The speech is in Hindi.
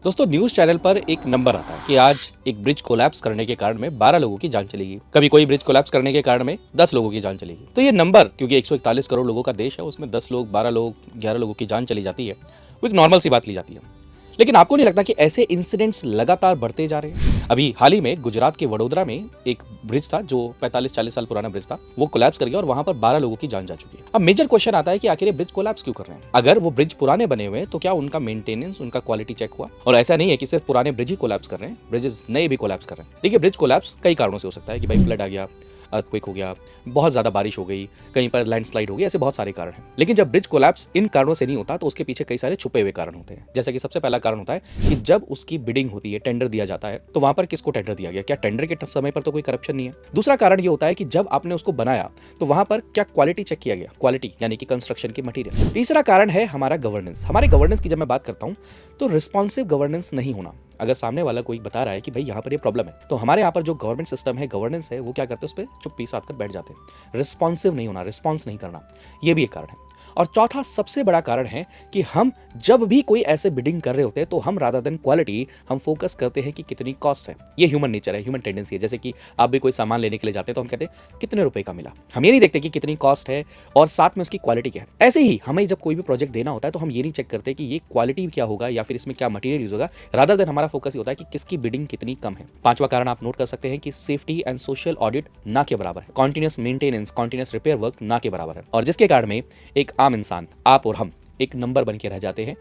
दोस्तों न्यूज चैनल पर एक नंबर आता है कि आज एक ब्रिज कोलैप्स करने के कारण में 12 लोगों की जान चलेगी। कभी कोई ब्रिज कोलैप्स करने के कारण में 10 लोगों की जान चलेगी। तो ये नंबर, क्योंकि 141 करोड़ लोगों का देश है, उसमें 10 लोग, 12 लोग, 11 लोगों की जान चली जाती है, वो एक नॉर्मल सी बात ली जाती है। लेकिन आपको नहीं लगता कि ऐसे इंसिडेंट्स लगातार बढ़ते जा रहे हैं? अभी हाल ही में गुजरात के वडोदरा में एक ब्रिज था जो 45-40 साल पुराना ब्रिज था, वो कोलैप्स कर गया और वहां पर 12 लोगों की जान जा चुकी है। अब मेजर क्वेश्चन आता है कि आखिर ये ब्रिज कोलैप्स क्यों कर रहे हैं? अगर वो ब्रिज पुराने बने हुए हैं तो क्या उनका मेंटेनेंस, उनका क्वालिटी चेक हुआ? और ऐसा नहीं है कि सिर्फ पुराने ब्रिज ही कोलैप्स कर रहे हैं, ब्रिजेस नए भी कोलैप्स कर रहे हैं। देखिए, ब्रिज कोलैप्स कई कारणों से हो सकता है कि भाई फ्लड आ गया, अर्थक्वेक हो गया, बहुत ज़्यादा बारिश हो गई, कहीं पर लैंडस्लाइड हो गई, ऐसे बहुत सारे कारण हैं। लेकिन जब ब्रिज कोलैप्स इन कारणों से नहीं होता तो उसके पीछे कई सारे छुपे हुए कारण होते हैं। जैसे कि सबसे पहला कारण होता है कि जब उसकी बिडिंग होती है, टेंडर दिया जाता है, तो वहां पर किसको टेंडर दिया गया, क्या टेंडर के समय पर तो कोई करप्शन नहीं है। दूसरा कारण ये होता है कि जब आपने उसको बनाया तो वहां पर क्या क्वालिटी चेक किया गया, क्वालिटी यानी कि कंस्ट्रक्शन की मटीरियल। तीसरा कारण है हमारा गवर्नेंस। हमारे गवर्नेंस की जब मैं बात करता हूं तो रिस्पॉन्सिव गवर्नेंस नहीं होना। अगर सामने वाला कोई बता रहा है कि भाई यहाँ पर ये प्रॉब्लम है, तो हमारे यहाँ पर जो गवर्नमेंट सिस्टम है, गवर्नेंस है, वो क्या करते हैं, उस पर चुप्पी साध कर बैठ जाते हैं। रिस्पॉन्सिव नहीं होना, रिस्पॉन्स नहीं करना, ये भी एक कारण है। और चौथा सबसे बड़ा कारण है कि हम जब भी कोई ऐसे बिडिंग कर रहे होते हैं तो हम रादर देन क्वालिटी हम फोकस करते हैं कि कितनी कॉस्ट है। ये ह्यूमन नेचर है, ह्यूमन टेंडेंसी है। जैसे कि आप भी कोई सामान लेने के लिए जाते हैं तो हम कहते हैं कितने रुपए का मिला। हम ये नहीं देखते कि कितनी कॉस्ट है और साथ में उसकी क्वालिटी क्या है। ऐसे ही हमें जब कोई भी प्रोजेक्ट देना होता है तो हम ये नहीं चेक करते कि ये क्वालिटी क्या होगा या फिर इसमें क्या मटेरियल यूज होगा। रादर देन हमारा फोकस ये होता है कि किसकी बिडिंग कितनी कम है। पांचवा कारण आप नोट कर सकते हैं कि सेफ्टी एंड सोशल ऑडिट ना के बराबर है, continuous maintenance, continuous repair work ना के बराबर है, और जिसके कारण में एक आम इंसान, आप और हम एक नंबर बन के रह जाते हैं